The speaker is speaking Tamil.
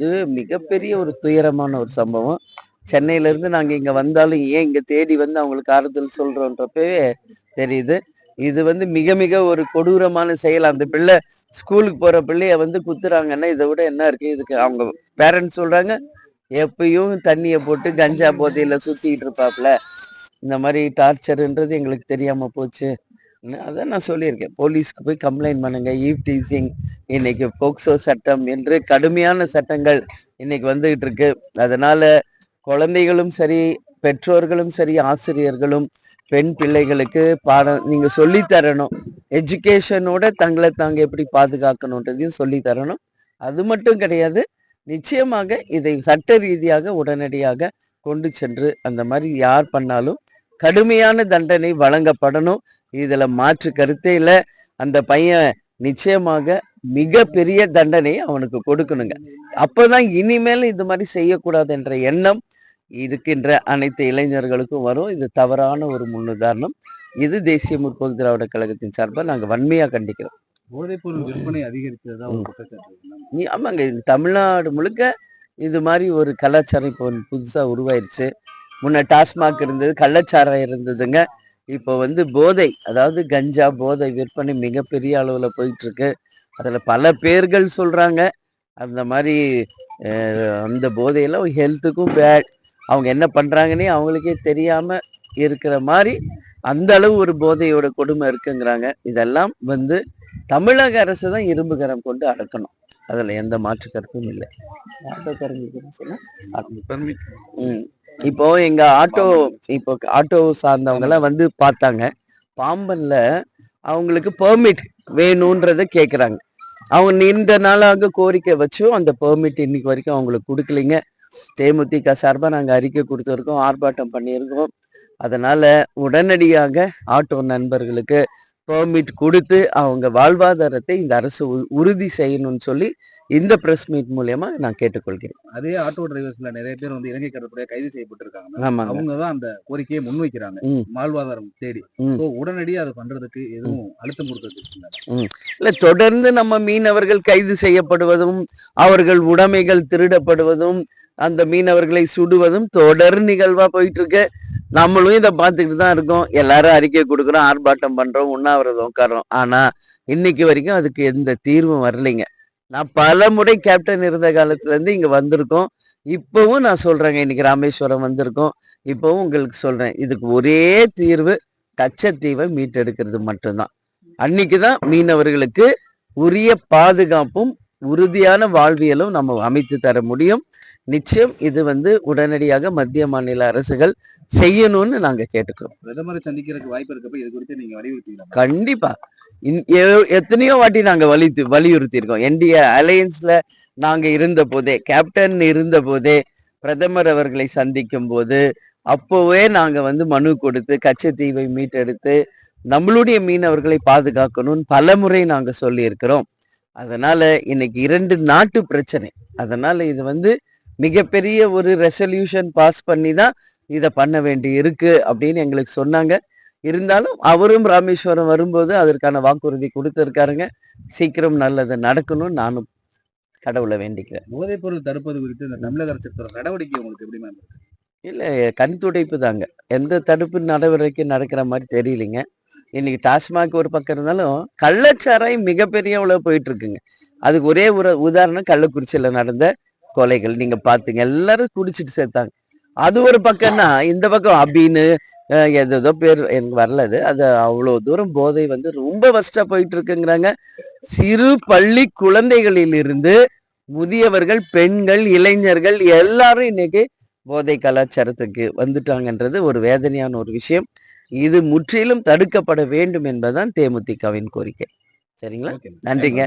இது மிகப்பெரிய ஒரு துயரமான ஒரு சம்பவம். சென்னையிலேருந்து நாங்க இங்க வந்தாலும், ஏன் இங்க தேடி வந்து அவங்களுக்கு ஆறுதல் சொல்றோன்றப்பவே தெரியுது. இது வந்து மிக மிக ஒரு கொடூரமான செயல். அந்த பிள்ளை ஸ்கூலுக்கு போற பிள்ளைய வந்து குத்துறாங்கன்னா, இத விட என்ன இருக்கு? இதுக்கு அவங்க பேரண்ட்ஸ் சொல்றாங்க, எப்பயும் தண்ணிய போட்டு கஞ்சா போதையில சுத்திட்டு இருப்பாப்ல. இந்த மாரி டார்ச்சர்ன்றது எங்களுக்கு தெரியாம போச்சு. அதான் நான் சொல்லியிருக்கேன். போலீஸ்க்கு போய் கம்ப்ளைண்ட் பண்ணுங்க. ஈவ் டீசிங் இன்னைக்கு போக்சோ சட்டம் என்று கடுமையான சட்டங்கள் இன்னைக்கு வந்துகிட்டு இருக்கு. அதனால குழந்தைகளும் சரி, பெற்றோர்களும் சரி, ஆசிரியர்களும் பெண் பிள்ளைகளுக்கு பாடம் நீங்க சொல்லி தரணும். எஜுகேஷனோட தங்களை தாங்க எப்படி பாதுகாக்கணுன்றதையும் சொல்லி தரணும். அது மட்டும் கிடையாது. நிச்சயமாக இதை சட்ட ரீதியாக உடனடியாக கொண்டு சென்று அந்த மாதிரி யார் பண்ணாலும் கடுமையான தண்டனை வழங்கப்படணும். இதுல மாற்று கருத்தே இல்ல. அந்த பையன் நிச்சயமாக மிக பெரிய தண்டனை அவனுக்கு கொடுக்கணுங்க. அப்பதான் இனிமேல் இது மாதிரி செய்யக்கூடாது என்ற எண்ணம் இருக்கின்ற அனைத்து இளைஞர்களுக்கும் வரும். இது தவறான ஒரு முன்னுதாரணம். இது தேசிய முற்போக்கு திராவிட கழகத்தின் சார்பா நாங்க வன்மையா கண்டிக்கிறோம். போதைப்பொருள் விற்பனை அதிகரித்ததா ஒரு குற்றச்சாட்டு. ஆமாங்க. தமிழ்நாடு முழுக்க இது மாதிரி ஒரு கலாச்சாரம் இப்போ புதுசா உருவாயிருச்சு. முன்ன டாஸ்மாக் இருந்தது, கள்ளச்சாராயம் இருந்ததுங்க. இப்போ வந்து போதை, அதாவது கஞ்சா போதை விற்பனை மிகப்பெரிய அளவுல போயிட்டு இருக்கு. அதுல பல பேர்கள் சொல்றாங்க, அந்த மாதிரி அந்த போதையெல்லாம் ஹெல்த்துக்கும் பேட். அவங்க என்ன பண்றாங்கன்னே அவங்களுக்கே தெரியாம இருக்கிற மாதிரி அந்த அளவு ஒரு போதையோட கொடுமை இருக்குங்கிறாங்க. இதெல்லாம் வந்து தமிழக அரசு தான் இரும்புகரம் கொண்டு அடக்கணும். அதுல எந்த மாற்று கருத்தும் இல்லை. இப்போ எங்க ஆட்டோ சார்ந்தவங்க எல்லாம் வந்து பார்த்தாங்க. பாம்பன்ல அவங்களுக்கு பெர்மிட் வேணும்ன்றத கேக்குறாங்க. அவங்க நீண்ட நாளாக கோரிக்கை வச்சும் அந்த பெர்மிட் இன்னைக்கு வரைக்கும் அவங்களுக்கு கொடுக்கலைங்க. தேமுதிக சார்பா நாங்க அறிக்கை கொடுத்துருக்கோம், ஆர்ப்பாட்டம் பண்ணியிருக்கோம். அதனால உடனடியாக ஆட்டோ நண்பர்களுக்கு பெர்மிட் கொடுத்து அவங்க வாழ்வாதாரத்தை இந்த அரசு உறுதி செய்யணும்னு சொல்லி இந்த பிரஸ் மீட் மூலியமா நான் கேட்டுக்கொள்கிறேன். அதே ஆட்டோ டிரைவர்ஸ்ல நிறைய பேர் வந்து இலங்கை கடற்படையா கைது செய்யப்பட்டிருக்காங்க. அவங்க தான் அந்த கோரிக்கையை முன்வைக்கிறாங்க, வாழ்வாதாரம் தேடி. உடனடியாக அதை பண்றதுக்கு எதுவும் அழுத்தம் கொடுக்கறது இல்ல. தொடர்ந்து நம்ம மீனவர்கள் கைது செய்யப்படுவதும், அவர்கள் உடைமைகள் திருடப்படுவதும், அந்த மீனவர்களை சுடுவதும் தொடர் நிகழ்வா போயிட்டு இருக்கு. நம்மளும் இதை பார்த்துக்கிட்டு தான் இருக்கோம். எல்லாரும் அறிக்கை கொடுக்குறோம், ஆர்ப்பாட்டம் பண்றோம், உண்ணாவிரதம் உட்காரோம். ஆனா இன்னைக்கு வரைக்கும் அதுக்கு எந்த தீர்வும் வரலைங்க. நான் பல முறை கேப்டன் இருந்த காலத்துல இருந்து இங்க வந்திருக்கோம். இப்பவும் நான் சொல்றேங்க, இன்னைக்கு ராமேஸ்வரம் வந்திருக்கோம். இப்பவும் உங்களுக்கு சொல்றேன், இதுக்கு ஒரே தீர்வு கச்சத்தீவை மீட்டெடுக்கிறது மட்டும்தான். அன்னைக்குதான் மீனவர்களுக்கு உரிய பாதுகாப்பும் உறுதியான வாழ்வியலும் நம்ம அமைத்து தர முடியும். நிச்சயம் இது வந்து உடனடியாக மத்திய மாநில அரசுகள் செய்யணும்னு நாங்க கேட்டுக்கிறோம். பிரதமரை சந்திக்கிறதுக்கு வாய்ப்பு இருக்கப்ப இது குறித்து நீங்க வலியுறுத்தீங்க. கண்டிப்பா. எத்தனையோ வாட்டி நாங்க வலியுறுத்தி இருக்கோம். என்டிஏ அலையன்ஸ்ல நாங்க இருந்த போதே, கேப்டன் இருந்த போதே, பிரதமர் அவர்களை சந்திக்கும் போது அப்போவே நாங்க வந்து மனு கொடுத்து கச்சத்தீவை மீட்டெடுத்து நம்மளுடைய மீனவர்களை பாதுகாக்கணும்னு பல முறை நாங்க சொல்லி இருக்கிறோம். அதனால இன்னைக்கு 2 நாட்டு பிரச்சனை. அதனால இது வந்து மிகப்பெரிய ஒரு ரெசல்யூஷன் பாஸ் பண்ணி தான் இதை பண்ண வேண்டி இருக்கு அப்படின்னு எங்களுக்கு சொன்னாங்க. இருந்தாலும் அவரும் ராமேஸ்வரம் வரும்போது அதற்கான வாக்குறுதி கொடுத்திருக்காருங்க. சீக்கிரம் நல்லது நடக்கணும்னு நானும் கடவுளை வேண்டிக்கிறேன். போதைப் பொருள் தடுப்பது குறித்து இந்த தமிழக அரசு நடவடிக்கை உங்களுக்கு எப்படி மேம் இருக்கு? இல்ல, கண் துடைப்பு தாங்க. எந்த தடுப்பு நடவடிக்கை நடக்கிற மாதிரி தெரியலைங்க. இன்னைக்கு டாஸ்மாக் ஒரு பக்கம் இருந்தாலும் கள்ளச்சாராயம் மிகப்பெரிய அளவு போயிட்டு இருக்குங்க. அதுக்கு ஒரே ஒரு உதாரணம் கள்ளக்குறிச்சியில நடந்த கொலைகள். நீங்க பாத்தீங்க, எல்லாரும் குடிச்சிட்டு சேர்த்தாங்க. அது ஒரு பக்கம்னா இந்த பக்கம் அப்படின்னு ஏதோ பேர் எனக்கு வரல. அது அவ்வளவு தூரம் போதை வந்து ரொம்ப வஸ்டா போயிட்டு இருக்குங்கிறாங்க. சிறு பள்ளி குழந்தைகளில் இருந்து முதியவர்கள், பெண்கள், இளைஞர்கள் எல்லாரும் இன்னைக்கு போதை கலாச்சாரத்துக்கு வந்துட்டாங்கன்றது ஒரு வேதனையான ஒரு விஷயம். இது முற்றிலும் தடுக்கப்பட வேண்டும் என்பதுதான் தேமுதிகவின் கோரிக்கை. சரிங்களா? நன்றிங்க.